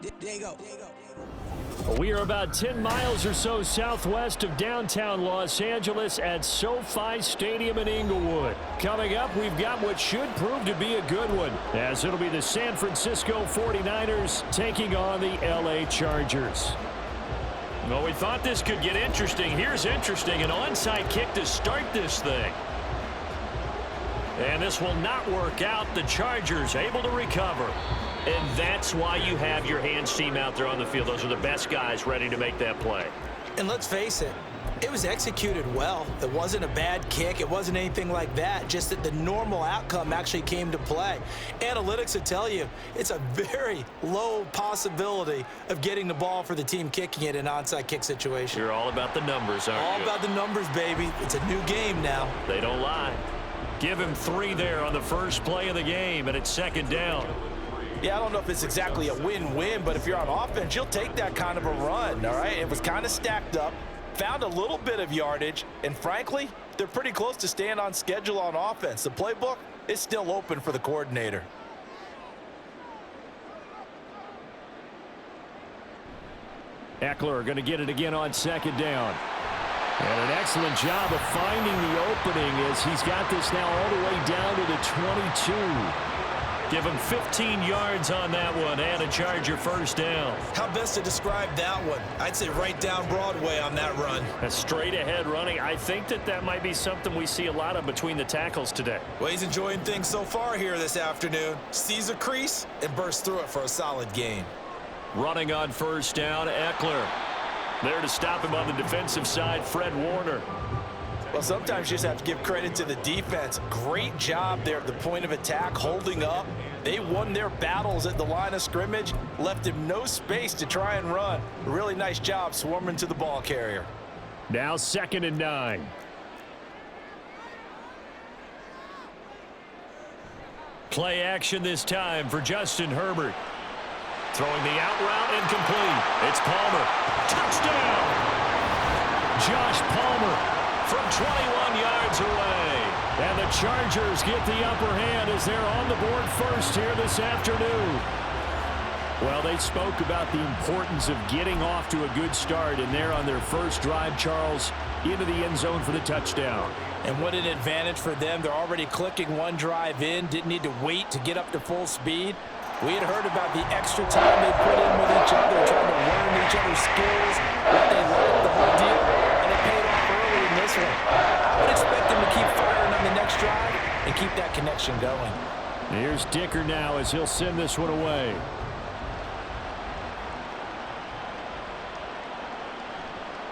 There you go. We are about 10 miles or so southwest of downtown Los Angeles at SoFi Stadium in Inglewood. Coming up, we've got what should prove to be a good one, as it'll be the San Francisco 49ers taking on the LA Chargers. Well, we thought this could get interesting. Here's interesting, an onside kick to start this thing. And this will not work out. The Chargers able to recover. And that's why you have your hands team out there on the field. Those are the best guys ready to make that play. And let's face it, it was executed well. It wasn't a bad kick. It wasn't anything like that. Just that the normal outcome actually came to play. Analytics will tell you it's a very low possibility of getting the ball for the team kicking it in an onside kick situation. You're all about the numbers, aren't you? All about the numbers, baby. It's a new game now. They don't lie. Give him 3 there on the first play of the game, and it's second down. Yeah, I don't know if it's exactly a win-win, but if you're on offense, you'll take that kind of a run, all right? It was kind of stacked up, found a little bit of yardage, and frankly, they're pretty close to staying on schedule on offense. The playbook is still open for the coordinator. Eckler going to get it again on second down. And an excellent job of finding the opening as he's got this now all the way down to the 22. Give him 15 yards on that one and a Charger first down. How best to describe that one? I'd say right down Broadway on that run. A straight ahead running. I think that might be something we see a lot of between the tackles today. Well, he's enjoying things so far here this afternoon. Sees a crease and bursts through it for a solid gain. Running on first down, Eckler. There to stop him on the defensive side, Fred Warner. Well, sometimes you just have to give credit to the defense. Great job there at the point of attack, holding up. They won their battles at the line of scrimmage, left him no space to try and run. A really nice job swarming to the ball carrier. Now 2nd and 9. Play action this time for Justin Herbert. Throwing the out route incomplete. It's Palmer. Touchdown! Josh Palmer from 21 yards away. And the Chargers get the upper hand as they're on the board first here this afternoon. Well, they spoke about the importance of getting off to a good start, and they're on their first drive, Charles, into the end zone for the touchdown. And what an advantage for them. They're already clicking one drive in, didn't need to wait to get up to full speed. We had heard about the extra time they put in with each other, trying to learn each other's skills, what they liked, the whole deal, and it paid off early in this one. I would expect them to keep firing on the next drive and keep that connection going. Here's Dicker now as he'll send this one away.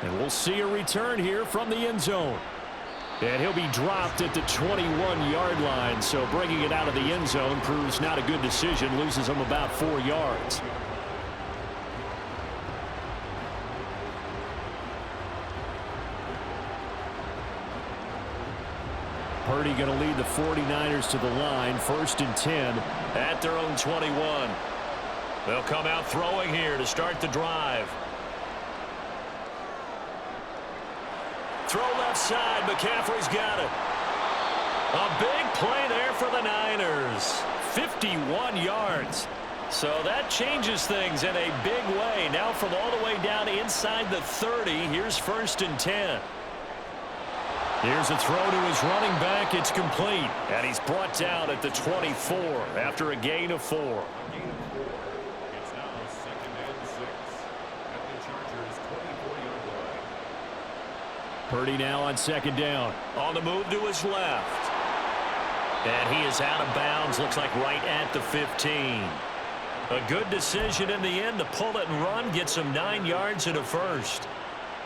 And we'll see a return here from the end zone. And he'll be dropped at the 21-yard line, so bringing it out of the end zone proves not a good decision, loses him about 4 yards. Purdy going to lead the 49ers to the line, 1st and 10 at their own 21. They'll come out throwing here to start the drive. Throw left side. McCaffrey's got it. A big play there for the Niners. 51 yards. So that changes things in a big way. Now from all the way down inside the 30, here's 1st and 10. Here's a throw to his running back. It's complete. And he's brought down at the 24 after a gain of 4. Purdy now on 2nd down. On the move to his left. And he is out of bounds. Looks like right at the 15. A good decision in the end to pull it and run. Gets him 9 yards and a first.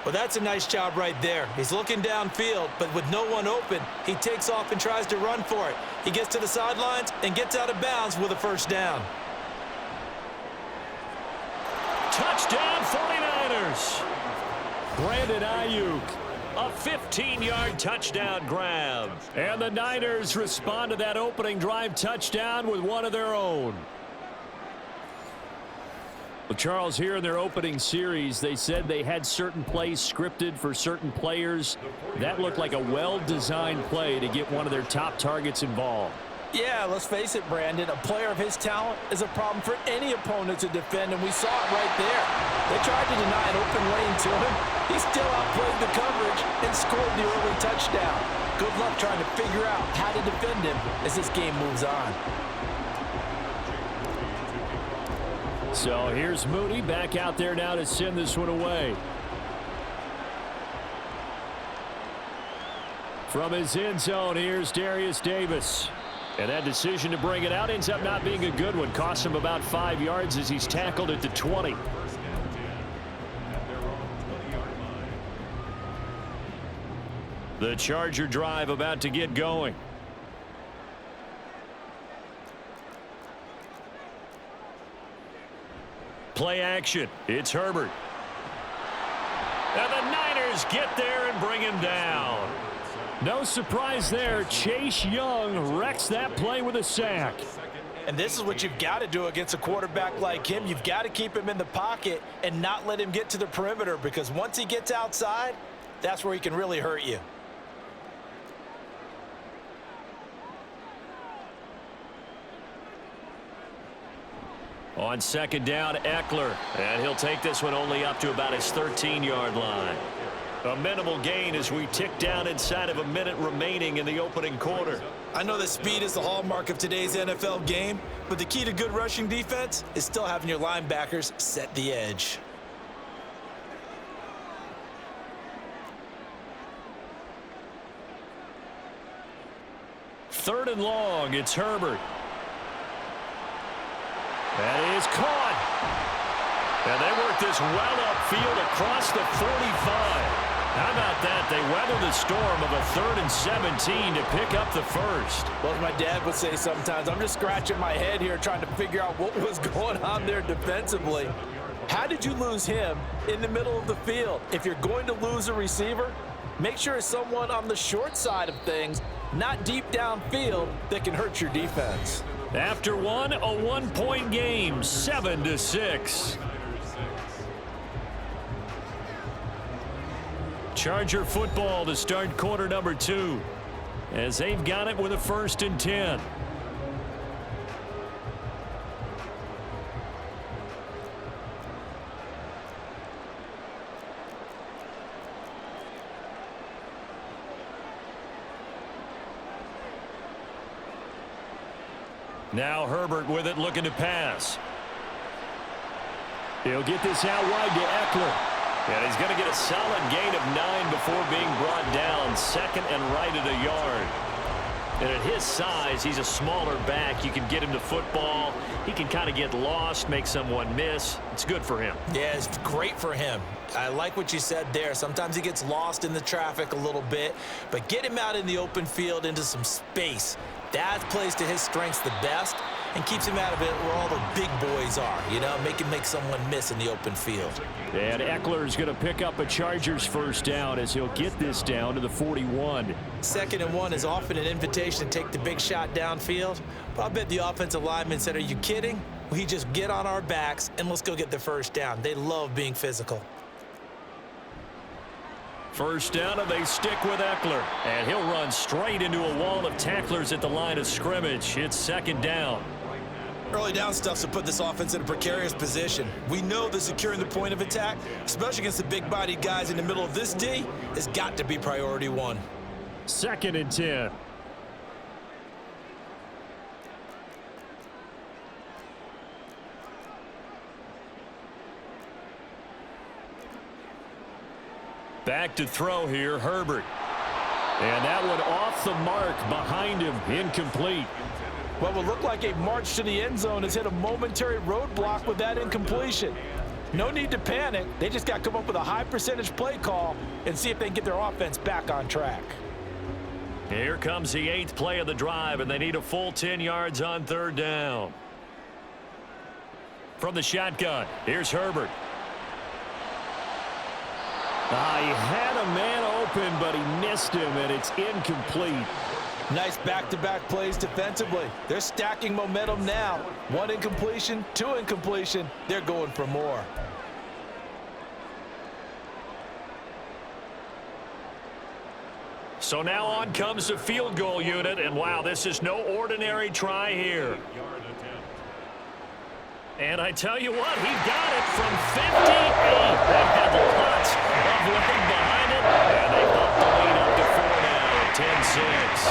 Well, that's a nice job right there. He's looking downfield, but with no one open, he takes off and tries to run for it. He gets to the sidelines and gets out of bounds with a first down. Touchdown 49ers. Brandon Ayuk. A 15-yard touchdown grab. And the Niners respond to that opening drive touchdown with one of their own. Well, Charles, here in their opening series, they said they had certain plays scripted for certain players. That looked like a well-designed play to get one of their top targets involved. Yeah, let's face it, Brandon. A player of his talent is a problem for any opponent to defend, and we saw it right there. They tried to deny an open lane to him. He still outplayed the coverage and scored the early touchdown. Good luck trying to figure out how to defend him as this game moves on. So here's Mooney back out there now to send this one away. From his end zone, here's Darius Davis. And that decision to bring it out ends up not being a good one. Costs him about 5 yards as he's tackled at the 20. The Charger drive about to get going. Play action. It's Herbert. And the Niners get there and bring him down. No surprise there. Chase Young wrecks that play with a sack. And this is what you've got to do against a quarterback like him. You've got to keep him in the pocket and not let him get to the perimeter, because once he gets outside, that's where he can really hurt you. On second down, Eckler. And he'll take this one only up to about his 13-yard line. A minimal gain as we tick down inside of a minute remaining in the opening quarter. I know that speed is the hallmark of today's NFL game, but the key to good rushing defense is still having your linebackers set the edge. Third and long, it's Herbert. That is caught. And they work this well upfield across the 45. How about that? They weather the storm of a 3rd and 17 to pick up the first. Well, as my dad would say sometimes, I'm just scratching my head here trying to figure out what was going on there defensively. How did you lose him in the middle of the field? If you're going to lose a receiver, make sure it's someone on the short side of things, not deep downfield, that can hurt your defense. After one, a 1-point game, 7-6. Charger football to start quarter number 2 as they've got it with a 1st and 10. Now Herbert with it, looking to pass. He'll get this out wide to Eckler. And he's going to get a solid gain of 9 before being brought down. 2nd and right at a yard. And at his size, he's a smaller back. You can get him to football. He can kind of get lost, make someone miss. It's good for him. Yeah, it's great for him. I like what you said there. Sometimes he gets lost in the traffic a little bit, but get him out in the open field into some space. That plays to his strengths the best and keeps him out of it where all the big boys are, you know, make someone miss in the open field. And Eckler is going to pick up a Chargers first down as he'll get this down to the 41. 2nd and 1 is often an invitation to take the big shot downfield, but I bet the offensive lineman said, are you kidding? We just get on our backs and let's go get the first down. They love being physical. First down, and they stick with Eckler. And he'll run straight into a wall of tacklers at the line of scrimmage. It's 2nd down. Early down stuff's to put this offense in a precarious position. We know that securing the point of attack, especially against the big-bodied guys in the middle of this D, has got to be priority 1. 2nd and 10. Back to throw here, Herbert. And that one off the mark behind him, incomplete. What will look like a march to the end zone has hit a momentary roadblock with that incompletion. No need to panic. They just got to come up with a high percentage play call and see if they can get their offense back on track. Here comes the 8th play of the drive, and they need a full 10 yards on 3rd down. From the shotgun, here's Herbert. He had a man open, but he missed him, and it's incomplete. Nice back-to-back plays defensively. They're stacking momentum now. 1 incompletion, 2 incompletion. They're going for more. So now on comes the field goal unit, and wow, this is no ordinary try here. And I tell you what, he got it from 58. That had lots of leg behind it, and they bumped the lead up to 4 now, 10-6.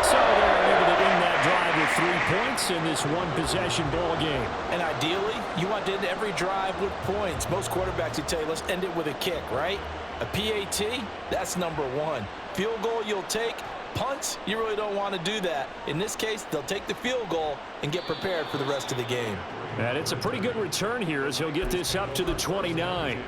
So they're able to end that drive with 3 points in this one-possession ball game. And ideally, you want to end every drive with points. Most quarterbacks would tell you, let's end it with a kick, right? A PAT, that's number one. Field goal you'll take. Punts, you really don't want to do that. In this case, they'll take the field goal and get prepared for the rest of the game. And it's a pretty good return here as he'll get this up to the 29.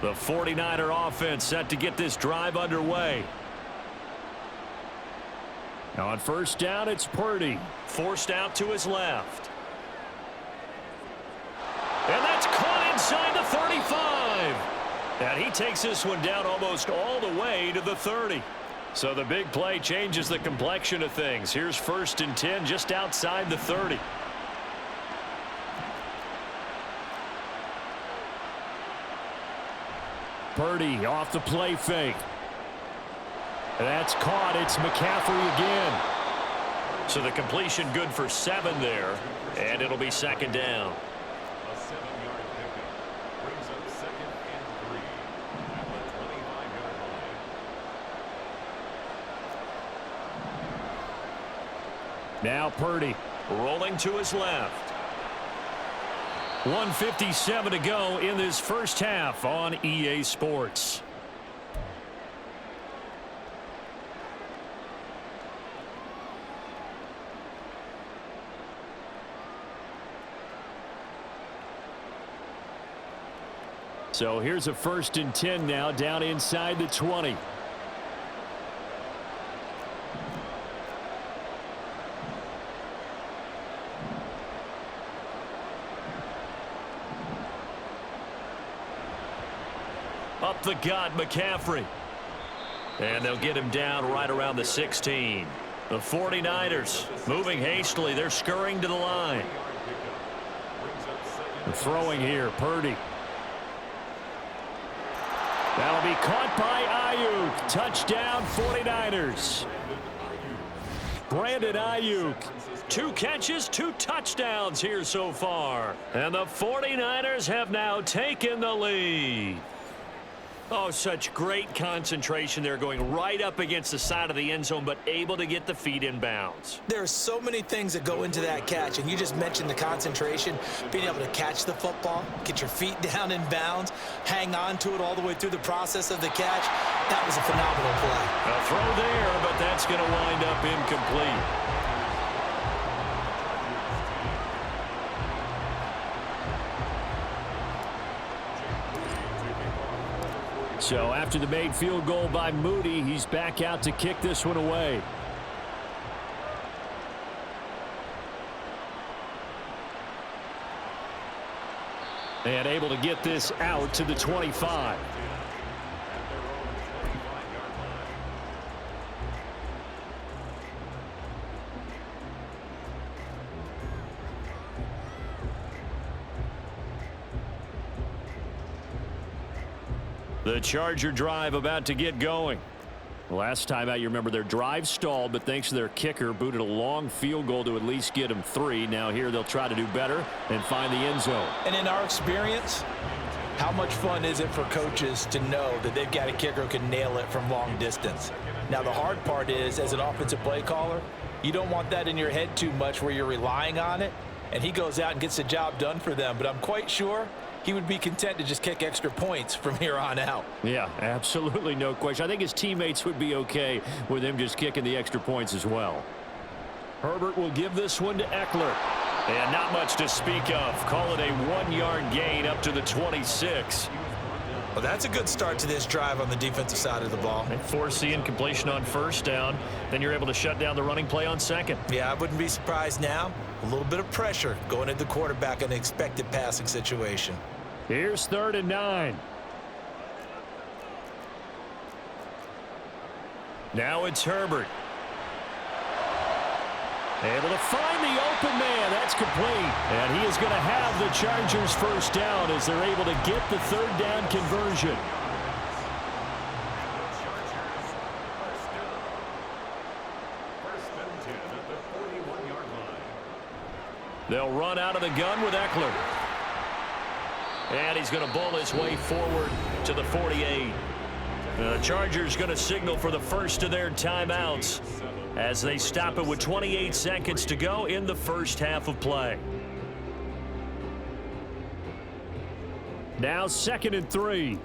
The 49er offense set to get this drive underway. Now on first down, it's Purdy. Forced out to his left. And that's caught inside the 35. And he takes this one down almost all the way to the 30. So the big play changes the complexion of things. Here's 1st and 10 just outside the 30. Purdy off the play fake. That's caught. It's McCaffrey again. So the completion good for 7 there, and it'll be 2nd down. A 7-yard pickup brings up 2nd and 3 at the 25-yard line. Now Purdy rolling to his left. 1:57 to go in this first half on EA Sports. So here's a 1st and 10 now down inside the 20. Up the gut, McCaffrey. And they'll get him down right around the 16. The 49ers moving hastily. They're scurrying to the line. Throwing here, Purdy. That'll be caught by Ayuk. Touchdown, 49ers. Brandon Ayuk. 2 catches, 2 touchdowns here so far. And the 49ers have now taken the lead. Oh, such great concentration there, going right up against the side of the end zone, but able to get the feet in bounds. There are so many things that go into that catch, and you just mentioned the concentration, being able to catch the football, get your feet down in bounds, hang on to it all the way through the process of the catch. That was a phenomenal play. A throw there, but that's going to wind up incomplete. So after the made field goal by Moody, he's back out to kick this one away. And able to get this out to the 25. The Charger drive about to get going. Last time out, you remember their drive stalled, but thanks to their kicker, booted a long field goal to at least get them 3. Now here they'll try to do better and find the end zone. And in our experience, how much fun is it for coaches to know that they've got a kicker who can nail it from long distance? Now the hard part is, as an offensive play caller, you don't want that in your head too much where you're relying on it, and he goes out and gets the job done for them. But I'm quite sure he would be content to just kick extra points from here on out. Yeah, absolutely, no question. I think his teammates would be okay with him just kicking the extra points as well. Herbert will give this one to Eckler. And not much to speak of. Call it a 1-yard gain up to the 26. Well, that's a good start to this drive on the defensive side of the ball. They force the incompletion on first down. Then you're able to shut down the running play on second. Yeah, I wouldn't be surprised now. A little bit of pressure going at the quarterback in an expected passing situation. Here's 3rd and 9. Now it's Herbert. Able to find the open man. That's complete. And he is going to have the Chargers first down as they're able to get the third down conversion. They'll run out of the gun with Eckler. And he's going to bowl his way forward to the 48. The Chargers going to signal for the first of their timeouts as they stop it with 28 seconds to go in the first half of play. Now 2nd and 3.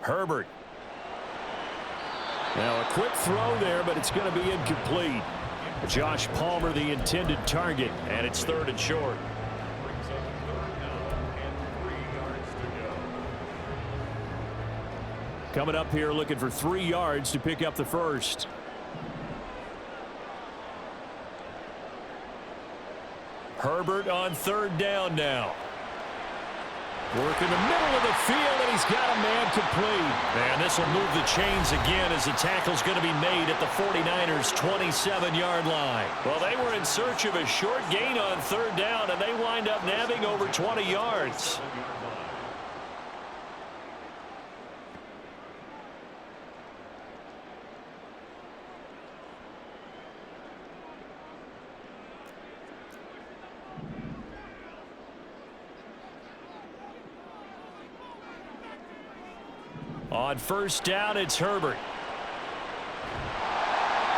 Herbert. Now a quick throw there, but it's going to be incomplete. Josh Palmer the intended target, and it's 3rd and short. Coming up here looking for 3 yards to pick up the first. Herbert on 3rd down now. Work in the middle of the field, and he's got a man complete. And this will move the chains again as the tackle's going to be made at the 49ers' 27-yard line. Well, they were in search of a short gain on 3rd down, and they wind up nabbing over 20 yards. On 1st down, it's Herbert.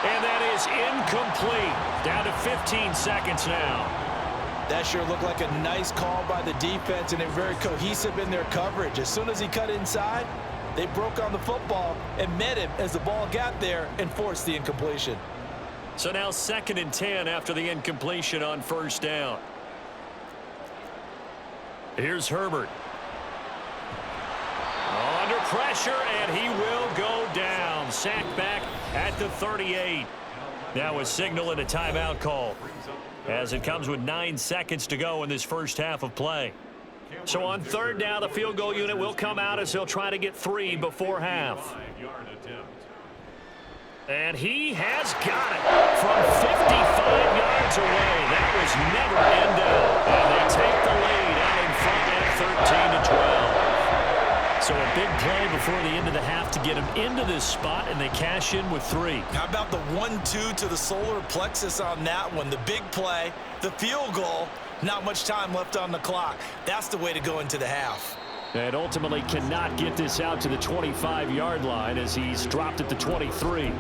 And that is incomplete. Down to 15 seconds now. That sure looked like a nice call by the defense, and they're very cohesive in their coverage. As soon as he cut inside, they broke on the football and met him as the ball got there and forced the incompletion. So now 2nd and 10 after the incompletion on 1st down. Here's Herbert. Under pressure, and he will go down. Sacked back at the 38. Now a signal and a timeout call as it comes with 9 seconds to go in this first half of play. So on 3rd down, the field goal unit will come out as he'll try to get 3 before half. And he has got it from 55 yards away. That was never in doubt. And they take the lead out in front at 13-12. So a big play before the end of the half to get him into this spot, and they cash in with 3. How about the 1-2 to the solar plexus on that one? The big play, the field goal, not much time left on the clock. That's the way to go into the half. And ultimately cannot get this out to the 25-yard line as he's dropped at the 23.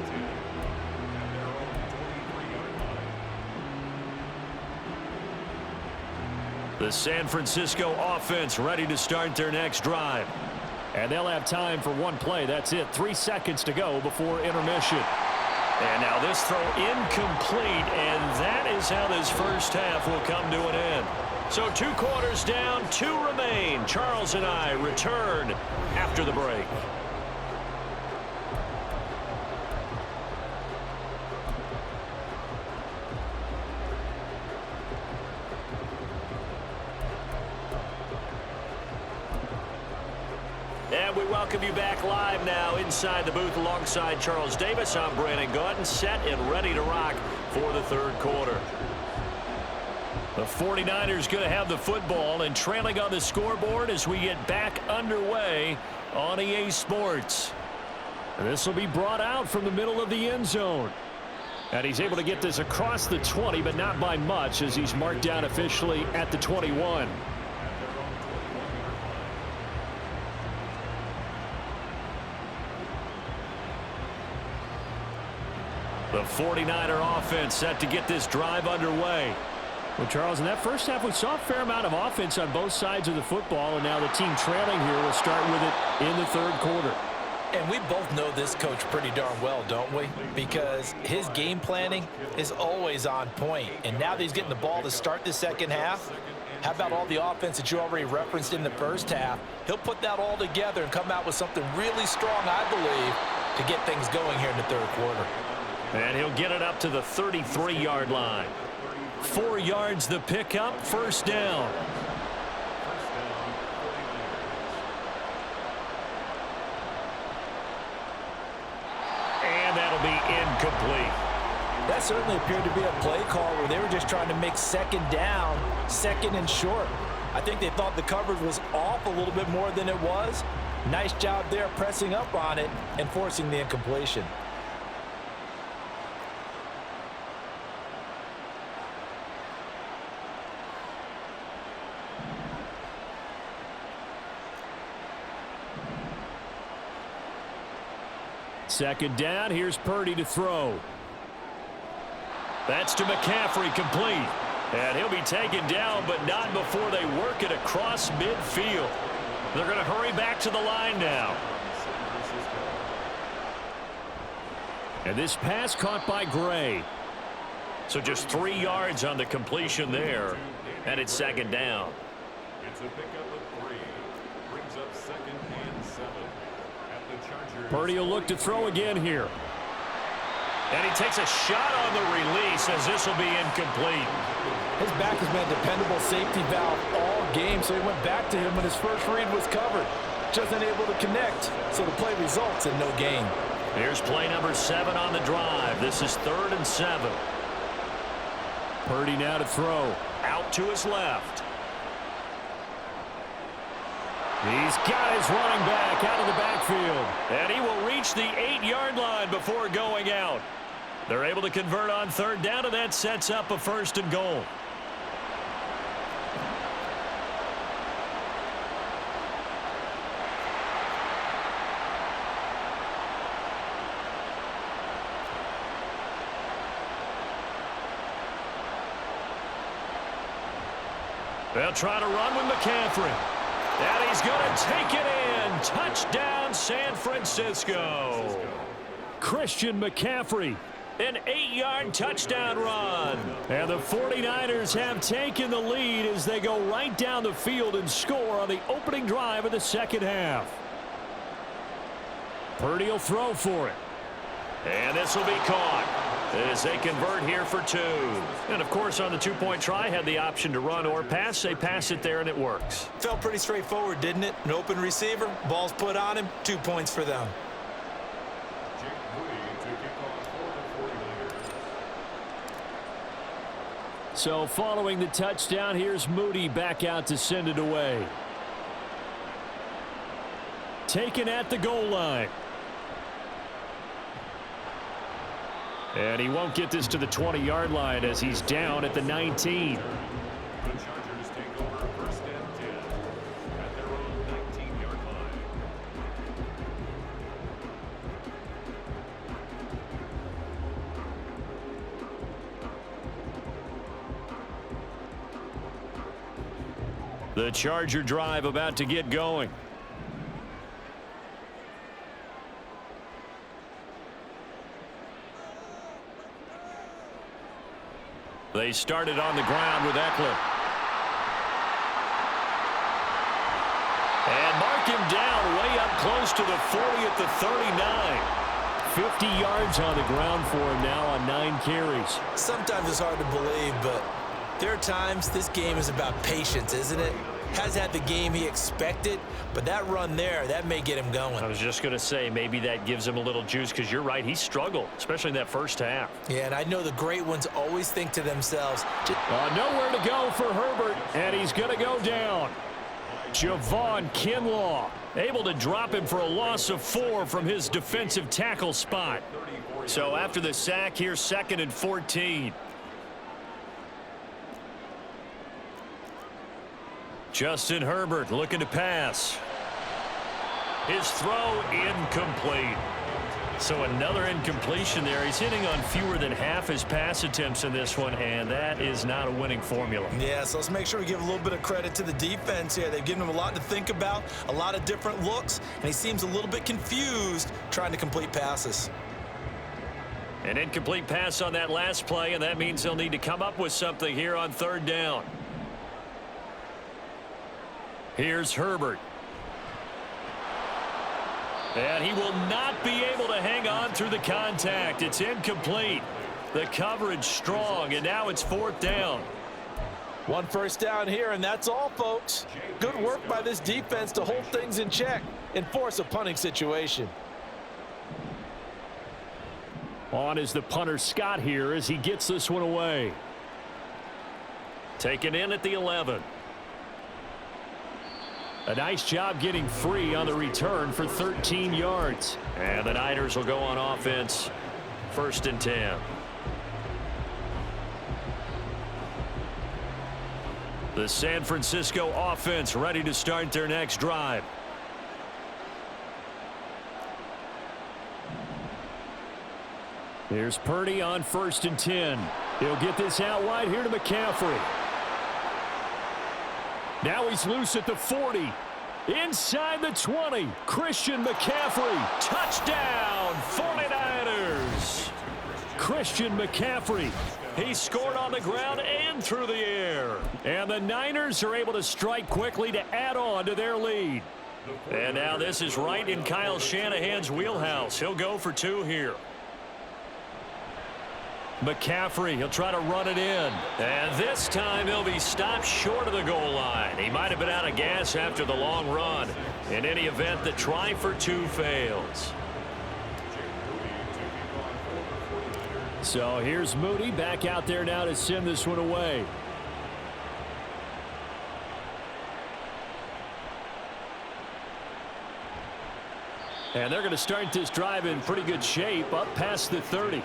The San Francisco offense ready to start their next drive. And they'll have time for 1 play. That's it. 3 seconds to go before intermission. And now this throw incomplete, and that is how this first half will come to an end. So 2 quarters down, 2 remain. Charles and I return after the break. And we welcome you back live now inside the booth alongside Charles Davis. I'm Brandon Gaudin, set and ready to rock for the 3rd quarter. The 49ers going to have the football and trailing on the scoreboard as we get back underway on EA Sports. And this will be brought out from the middle of the end zone. And he's able to get this across the 20, but not by much as he's marked down officially at the 21. The 49er offense set to get this drive underway. Well, Charles, in that first half, we saw a fair amount of offense on both sides of the football, and now the team trailing here will start with it in the 3rd quarter. And we both know this coach pretty darn well, don't we? Because his game planning is always on point. And now that he's getting the ball to start the second half, how about all the offense that you already referenced in the first half? He'll put that all together and come out with something really strong, I believe, to get things going here in the 3rd quarter. And he'll get it up to the 33-yard line. 4 yards the pickup, first down. And that'll be incomplete. That certainly appeared to be a play call where they were just trying to make second down, second and short. I think they thought the coverage was off a little bit more than it was. Nice job there pressing up on it and forcing the incompletion. Second down, here's Purdy to throw. That's to McCaffrey, complete. And he'll be taken down, but not before they work it across midfield. They're going to hurry back to the line now. And this pass caught by Gray. So just 3 yards on the completion there. And it's second down. It's a pickup of 3. Brings up second and 7. At the Chargers. Purdy will look to throw again here. And he takes a shot on the release as this will be incomplete. His back has been a dependable safety valve all game, so he went back to him when his first read was covered. Just unable to connect, so the play results in no gain. Here's play number 7 on the drive. This is 3rd and 7. Purdy now to throw. Out to his left. He's got his running back out of the backfield. And he will reach the 8-yard line before going out. They're able to convert on 3rd down, and that sets up a 1st and goal. They'll try to run with McCaffrey. And he's going to take it in. Touchdown, San Francisco. Christian McCaffrey, an 8-yard touchdown run. And the 49ers have taken the lead as they go right down the field and score on the opening drive of the second half. Purdy will throw for it. And this will be caught as they convert here for 2. And, of course, on the 2-point try, had the option to run or pass. They pass it there, and it works. Felt pretty straightforward, didn't it? An open receiver, ball's put on him, 2 points for them. So following the touchdown, here's Moody back out to send it away. Taken at the goal line. And he won't get this to the 20-yard line as he's down at the 19. The Chargers take over 1st and 10 at their own 19-yard line. The Charger drive about to get going. They started on the ground with Eckler. And mark him down way up close to the 40 at the 39. 50 yards on the ground for him now on 9 carries. Sometimes it's hard to believe, but there are times this game is about patience, isn't it? Has had the game he expected, but that run there, that may get him going. I was just going to say, maybe that gives him a little juice, because you're right, he struggled, especially in that first half. Yeah, and I know the great ones always think to themselves. Nowhere to go for Herbert, and he's going to go down. Javon Kinlaw able to drop him for a loss of 4 from his defensive tackle spot. So after the sack, here's 2nd and 14. Justin Herbert looking to pass. His throw incomplete. So another incompletion there. He's hitting on fewer than half his pass attempts in this one, and that is not a winning formula. Yeah, so let's make sure we give a little bit of credit to the defense here. They've given him a lot to think about, a lot of different looks, and he seems a little bit confused trying to complete passes. An incomplete pass on that last play, and that means they'll need to come up with something here on 3rd down. Here's Herbert. And he will not be able to hang on through the contact. It's incomplete. The coverage strong, and now it's 4th down. 1 first down here, and that's all, folks. Good work by this defense to hold things in check and force a punting situation. On is the punter Scott here as he gets this one away. Taken in at the 11. A nice job getting free on the return for 13 yards. And the Niners will go on offense. 1st and 10. The San Francisco offense ready to start their next drive. Here's Purdy on 1st and 10. He'll get this out wide here to McCaffrey. Now he's loose at the 40. Inside the 20. Christian McCaffrey. Touchdown, 49ers. Christian McCaffrey. He scored on the ground and through the air. And the Niners are able to strike quickly to add on to their lead. And now this is right in Kyle Shanahan's wheelhouse. He'll go for 2 here. McCaffrey, he'll try to run it in. And this time he'll be stopped short of the goal line. He might have been out of gas after the long run. In any event, the try for 2 fails. So here's Moody back out there now to send this one away. And they're going to start this drive in pretty good shape up past the 30.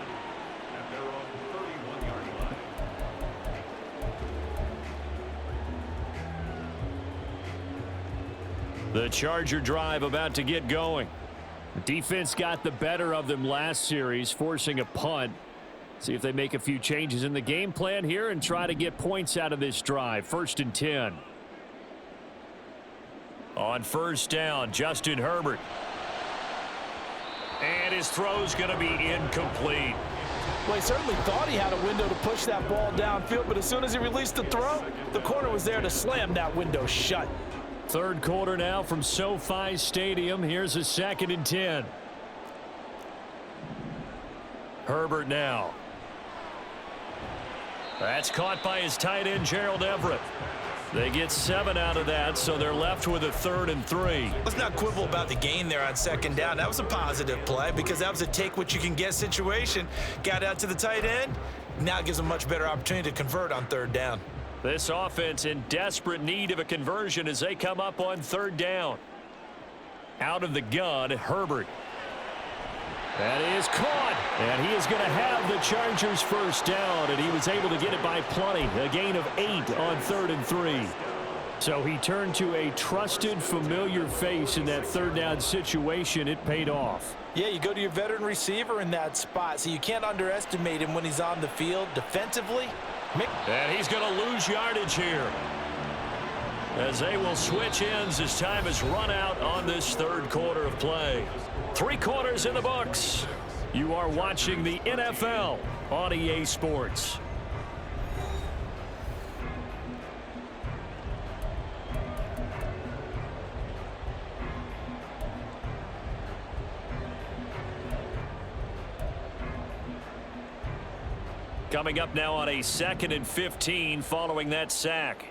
The Charger drive about to get going. The defense got the better of them last series, forcing a punt. See if they make a few changes in the game plan here and try to get points out of this drive. 1st and 10. On 1st down, Justin Herbert. And his throw's going to be incomplete. Well, he certainly thought he had a window to push that ball downfield, but as soon as he released the throw, the corner was there to slam that window shut. 3rd quarter now from SoFi Stadium. Here's a 2nd and 10. Herbert now. That's caught by his tight end, Gerald Everett. They get 7 out of that, so they're left with a 3rd and 3. Let's not quibble about the gain there on 2nd down. That was a positive play because that was a take-what-you-can-get situation. Got out to the tight end. Now it gives them a much better opportunity to convert on 3rd down. This offense in desperate need of a conversion as they come up on 3rd down. Out of the gun, Herbert. That is caught, and he is going to have the Chargers 1st down, and he was able to get it by plenty. A gain of 8 on 3rd and 3. So he turned to a trusted, familiar face in that 3rd down situation. It paid off. Yeah, you go to your veteran receiver in that spot, so you can't underestimate him when he's on the field defensively. And he's going to lose yardage here, as they will switch ends as time is run out on this 3rd quarter of play. 3 quarters in the books. You are watching the NFL on EA Sports. Coming up now on a 2nd and 15 following that sack.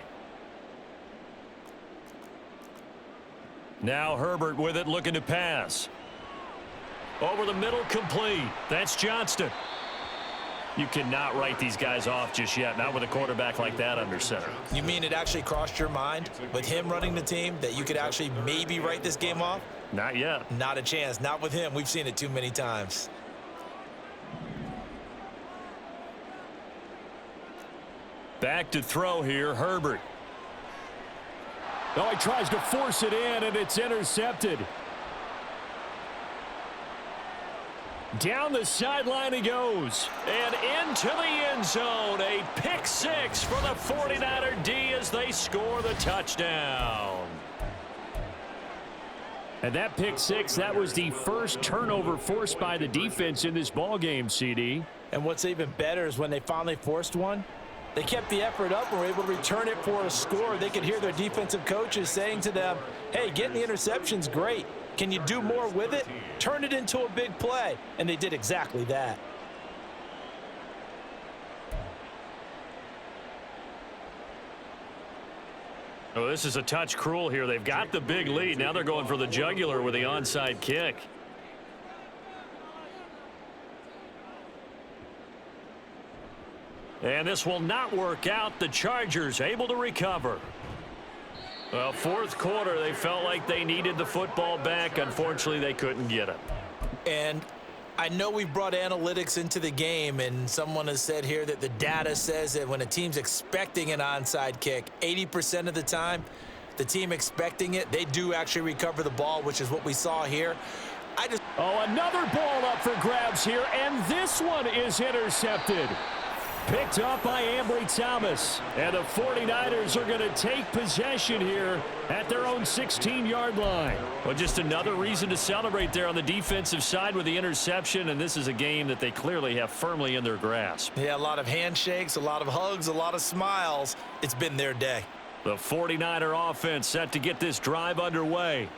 Now Herbert with it, looking to pass. Over the middle, complete. That's Johnston. You cannot write these guys off just yet, not with a quarterback like that under center. You mean it actually crossed your mind with him running the team that you could actually maybe write this game off? Not yet. Not a chance. Not with him. We've seen it too many times. Back to throw here, Herbert. Oh, he tries to force it in, and it's intercepted. Down the sideline he goes, and into the end zone. A pick 6 for the 49er D as they score the touchdown. And that pick 6, that was the first turnover forced by the defense in this ballgame, CD. And what's even better is when they finally forced one, they kept the effort up and were able to return it for a score. They could hear their defensive coaches saying to them, hey, getting the interception's great, Can you do more with it? Turn it into a big play. And they did exactly that. Oh, this is a touch cruel here. They've got the big lead. Now they're going for the jugular with the onside kick. And this will not work out. The Chargers able to recover. Well, fourth quarter, they felt like they needed the football back. Unfortunately, they couldn't get it. And I know we brought analytics into the game, and someone has said here that the data says that when a team's expecting an onside kick, 80% of the time, the team expecting it, they do actually recover the ball, which is what we saw here. Another ball up for grabs here, and this one is intercepted. Picked up by Ambry Thomas. And the 49ers are going to take possession here at their own 16-yard line. Well, just another reason to celebrate there on the defensive side with the interception, and this is a game that they clearly have firmly in their grasp. Yeah, a lot of handshakes, a lot of hugs, a lot of smiles. It's been their day. The 49er offense set to get this drive underway.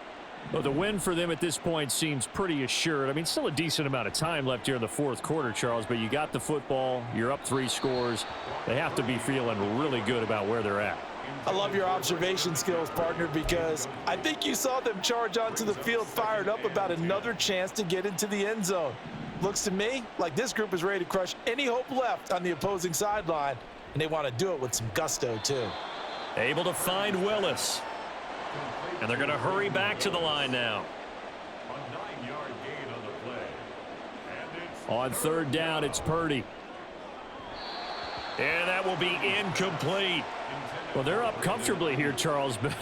Well, the win for them at this point seems pretty assured. I mean, still a decent amount of time left here in the fourth quarter, Charles, but you got the football. You're up 3 scores. They have to be feeling really good about where they're at. I love your observation skills, partner, because I think you saw them charge onto the field fired up about another chance to get into the end zone. Looks to me like this group is ready to crush any hope left on the opposing sideline, and they want to do it with some gusto, too. Able to find Willis. And they're going to hurry back to the line now. A 9-yard gain on the play. And it's On third down, it's Purdy. And that will be incomplete. Well, they're up comfortably here, Charles, but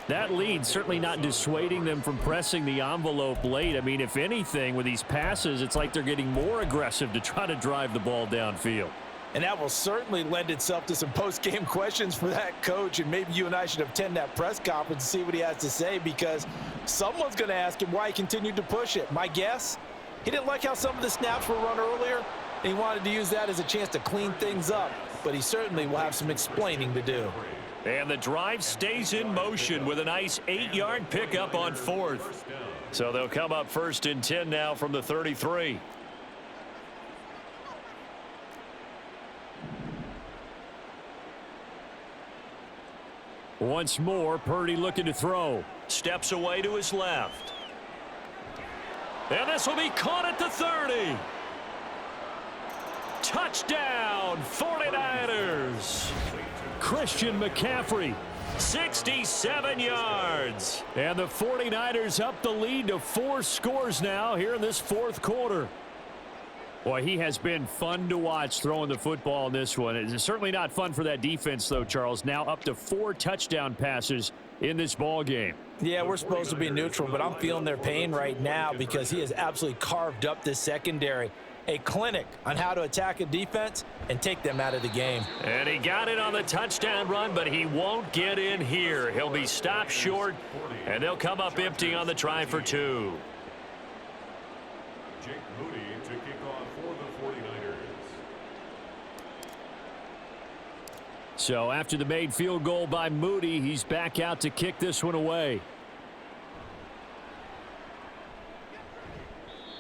that lead certainly not dissuading them from pressing the envelope late. I mean, if anything, with these passes, it's like they're getting more aggressive to try to drive the ball downfield. And that will certainly lend itself to some post-game questions for that coach, and maybe you and I should attend that press conference and see what he has to say, because someone's going to ask him why he continued to push it. My guess, he didn't like how some of the snaps were run earlier, and he wanted to use that as a chance to clean things up, but he certainly will have some explaining to do. And the drive stays in motion with a nice 8-yard pickup on fourth. So they'll come up 1st and 10 now from the 33. Once more, Purdy looking to throw. Steps away to his left. And this will be caught at the 30. Touchdown, 49ers. Christian McCaffrey, 67 yards. And the 49ers up the lead to 4 scores now here in this fourth quarter. Boy, he has been fun to watch throwing the football in this one. It's certainly not fun for that defense, though, Charles. Now up to 4 touchdown passes in this ball game. Yeah, we're supposed to be neutral, but I'm feeling their pain right now because he has absolutely carved up this secondary. A clinic on how to attack a defense and take them out of the game. And he got it on the touchdown run, but he won't get in here. He'll be stopped short, and they'll come up empty on the try for 2. Jake Moody to kick off for the 49ers. So after the made field goal by Moody, he's back out to kick this one away.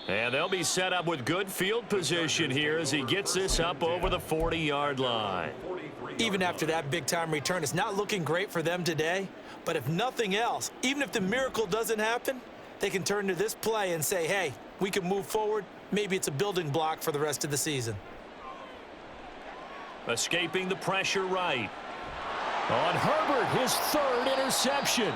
And they'll be set up with good field position here as he gets this up over the 40-yard line. Even after that big-time return, it's not looking great for them today. But if nothing else, even if the miracle doesn't happen, they can turn to this play and say, hey, we can move forward. Maybe it's a building block for the rest of the season. Escaping the pressure right. On Herbert, his 3rd interception.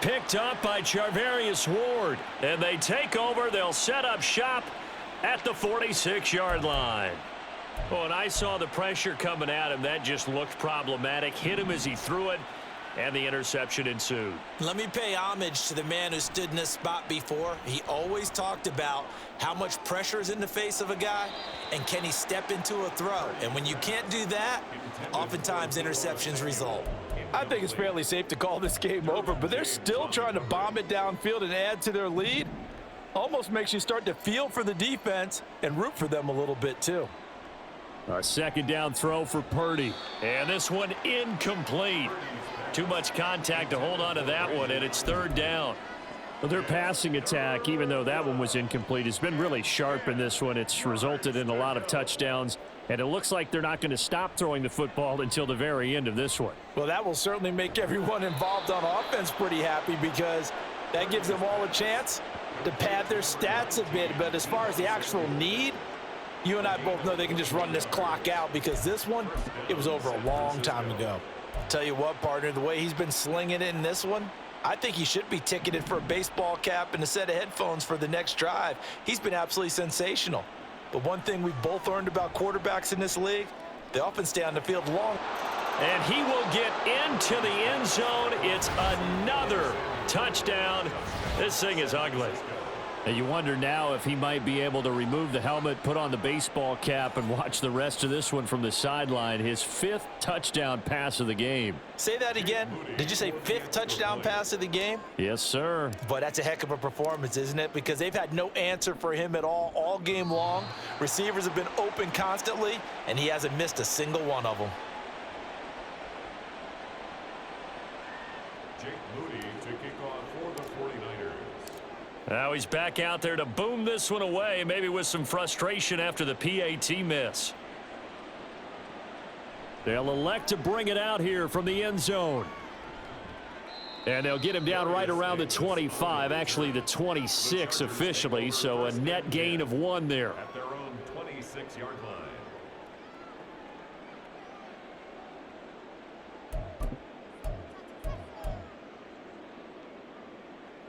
Picked up by Charvarius Ward. And they take over. They'll set up shop at the 46-yard line. Oh, and I saw the pressure coming at him. That just looked problematic. Hit him as he threw it, and the interception ensued. Let me pay homage to the man who stood in this spot before. He always talked about how much pressure is in the face of a guy, and can he step into a throw. And when you can't do that, oftentimes interceptions result. I think it's fairly safe to call this game over, but they're still trying to bomb it downfield and add to their lead. Almost makes you start to feel for the defense and root for them a little bit too. A 2nd down throw for Purdy. And this one incomplete. Too much contact to hold on to that one, and it's 3rd down. Well, their passing attack, even though that one was incomplete, has been really sharp in this one. It's resulted in a lot of touchdowns, and it looks like they're not going to stop throwing the football until the very end of this one. Well, that will certainly make everyone involved on offense pretty happy because that gives them all a chance to pad their stats a bit. But as far as the actual need, you and I both know they can just run this clock out because this one, it was over a long time ago. Tell you what, partner, the way he's been slinging it in this one, I think he should be ticketed for a baseball cap and a set of headphones for the next drive. He's been absolutely sensational. But one thing we've both learned about quarterbacks in this league, they often stay on the field long. And he will get into the end zone. It's another touchdown. This thing is ugly. And you wonder now if he might be able to remove the helmet, put on the baseball cap, and watch the rest of this one from the sideline. His 5th touchdown pass of the game. Say that again. Did you say 5th touchdown pass of the game? Yes, sir. But that's a heck of a performance, isn't it? Because they've had no answer for him at all game long. Receivers have been open constantly, and he hasn't missed a single one of them. Now he's back out there to boom this one away, maybe with some frustration after the PAT miss. They'll elect to bring it out here from the end zone. And they'll get him down right around the 25, actually the 26 officially, so a net gain of 1 there. At their own 26-yard line.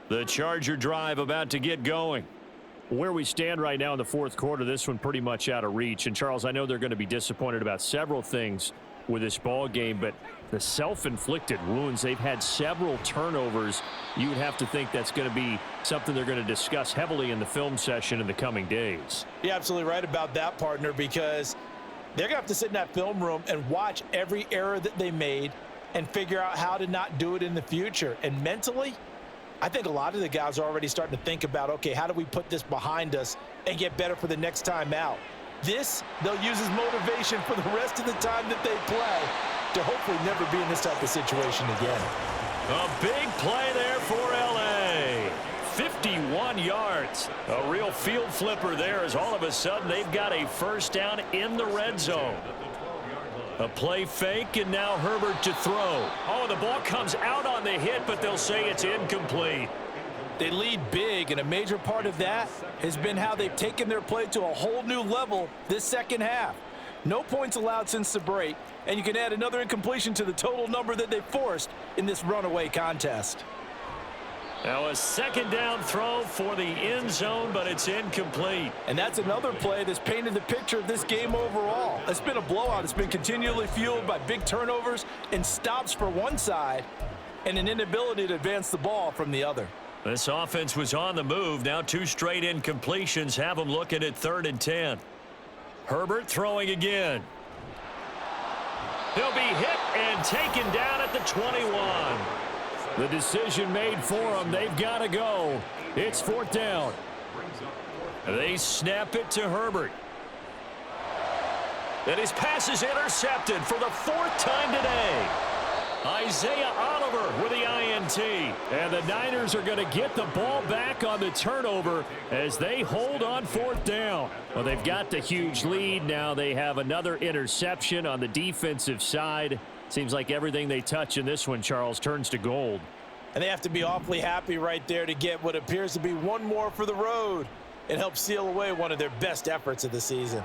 The Charger drive about to get going. Where we stand right now in the 4th quarter, this one pretty much out of reach. And, Charles, I know they're going to be disappointed about several things with this ball game, but the self-inflicted wounds, they've had several turnovers. You would have to think that's going to be something they're going to discuss heavily in the film session in the coming days. You're absolutely right about that, partner, because they're going to have to sit in that film room and watch every error that they made and figure out how to not do it in the future. And mentally, I think a lot of the guys are already starting to think about, okay, how do we put this behind us and get better for the next time out? This, they'll use as motivation for the rest of the time that they play to hopefully never be in this type of situation again. A big play there for L.A. 51 yards. A real field flipper there as all of a sudden they've got a first down in the red zone. A play fake, and now Herbert to throw. Oh, the ball comes out on the hit, but they'll say it's incomplete. They lead big, and a major part of that has been how they've taken their play to a whole new level this second half. No points allowed since the break, and you can add another incompletion to the total number that they forced in this runaway contest. Now a second down throw for the end zone, but it's incomplete. And that's another play that's painted the picture of this game overall. It's been a blowout. It's been continually fueled by big turnovers and stops for one side and an inability to advance the ball from the other. This offense was on the move. Now 2 straight incompletions have them looking at 3rd and 10. Herbert throwing again. He'll be hit and taken down at the 21. The decision made for them. They've got to go. It's 4th down. They snap it to Herbert. And his pass is intercepted for the 4th time today. Isaiah Oliver with the INT. And the Niners are going to get the ball back on the turnover as they hold on 4th down. Well, they've got the huge lead. Now they have another interception on the defensive side. Seems like everything they touch in this one, Charles, turns to gold. And they have to be awfully happy right there to get what appears to be one more for the road and help seal away one of their best efforts of the season.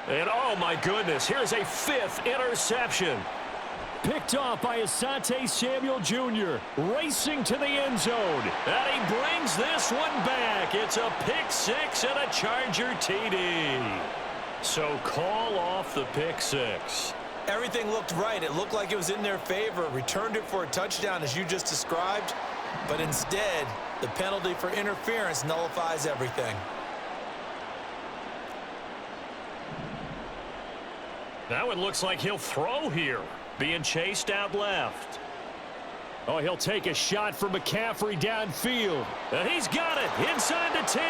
And, oh, my goodness, here's a 5th interception. Picked off by Asante Samuel Jr. Racing to the end zone. And he brings this one back. It's a pick 6 and a Charger TD. So call off the pick 6. Everything looked right. It looked like it was in their favor. Returned it for a touchdown, as you just described. But instead, the penalty for interference nullifies everything. That one looks like he'll throw here. Being chased out left. Oh, he'll take a shot for McCaffrey downfield. And he's got it inside the 10.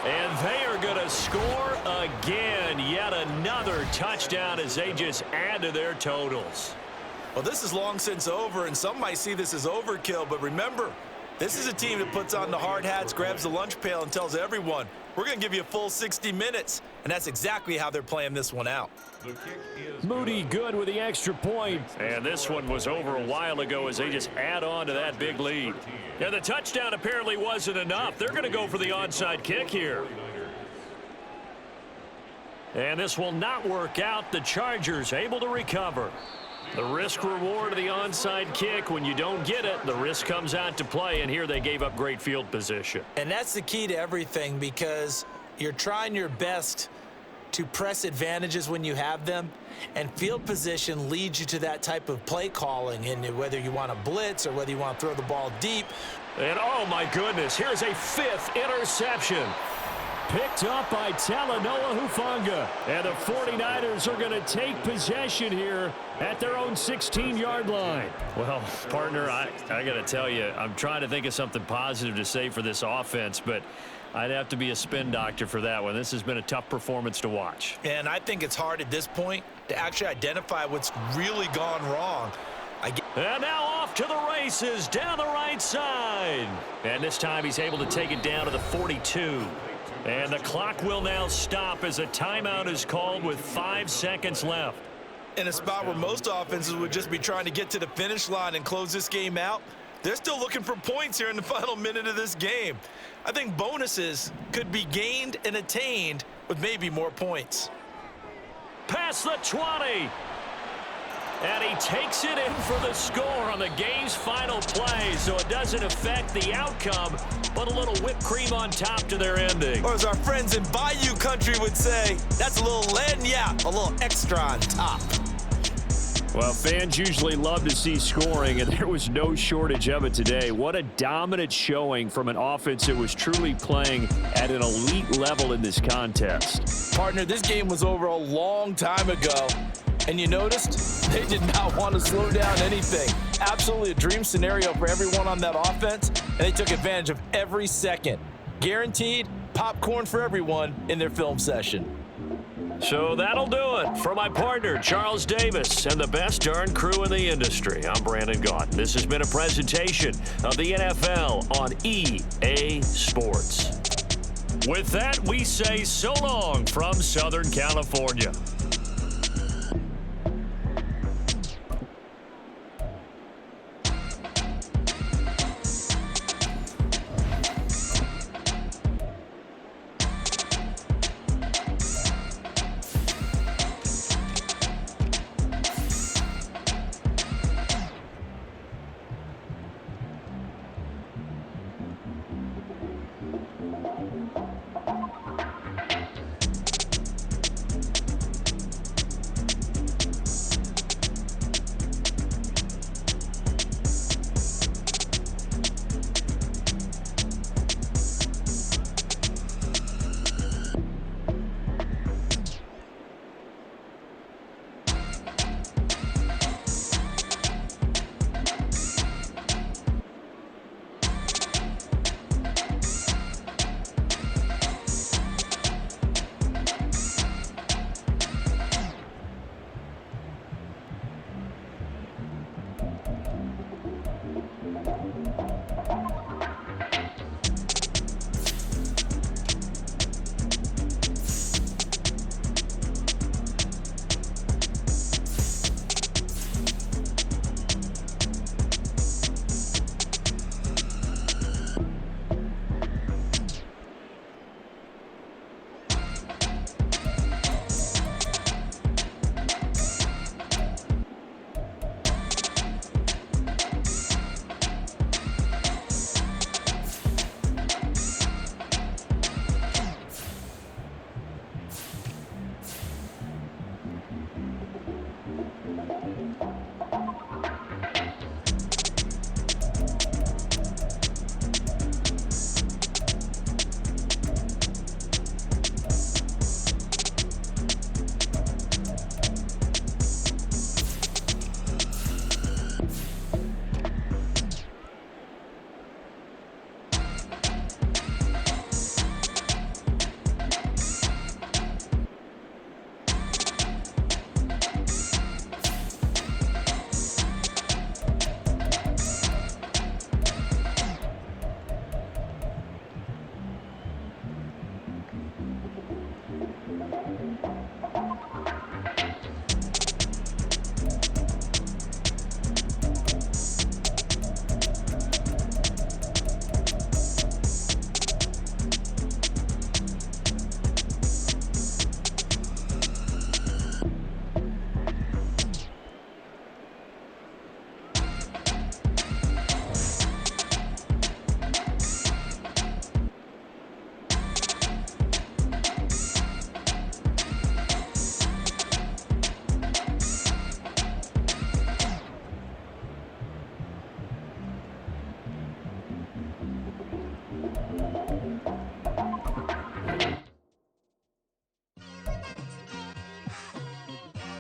And they are going to score again. Yet another touchdown as they just add to their totals. Well, this is long since over, and some might see this as overkill. But remember, This is a team that puts on the hard hats, grabs the lunch pail, and tells everyone, we're going to give you a full 60 minutes. And that's exactly how they're playing this one out. The kick is Moody good with the extra point. And this one was over a while ago as they just add on to that big lead. Yeah, the touchdown apparently wasn't enough. They're going to go for the onside kick here. And this will not work out. The Chargers able to recover. The risk reward of the onside kick, when you don't get it, the risk comes out to play, and here they gave up great field position. And that's the key to everything, because you're trying your best to press advantages when you have them, and field position leads you to that type of play calling, and whether you want to blitz or whether you want to throw the ball deep. And oh my goodness, here's a 5th interception. Picked up by Talanoa Hufanga. And the 49ers are going to take possession here at their own 16-yard line. Well, partner, I got to tell you, I'm trying to think of something positive to say for this offense, but I'd have to be a spin doctor for that one. This has been a tough performance to watch. And I think it's hard at this point to actually identify what's really gone wrong. And now off to the races down the right side. And this time he's able to take it down to the 42. And the clock will now stop as a timeout is called with 5 seconds left. In a spot where most offenses would just be trying to get to the finish line and close this game out, they're still looking for points here in the final minute of this game. I think bonuses could be gained and attained with maybe more points. Past the 20. And he takes it in for the score on the game's final play, so it doesn't affect the outcome, but a little whipped cream on top to their ending. Or as our friends in Bayou country would say, that's a little lagniappe, a little extra on top. Well, fans usually love to see scoring, and there was no shortage of it today. What a dominant showing from an offense that was truly playing at an elite level in this contest. Partner, this game was over a long time ago. And you noticed they did not want to slow down anything. Absolutely a dream scenario for everyone on that offense, and they took advantage of every second. Guaranteed popcorn for everyone in their film session. So that'll do it. For my partner, Charles Davis, and the best darn crew in the industry, I'm Brandon Gaunt. This has been a presentation of the NFL on EA Sports. With that, we say so long from Southern California.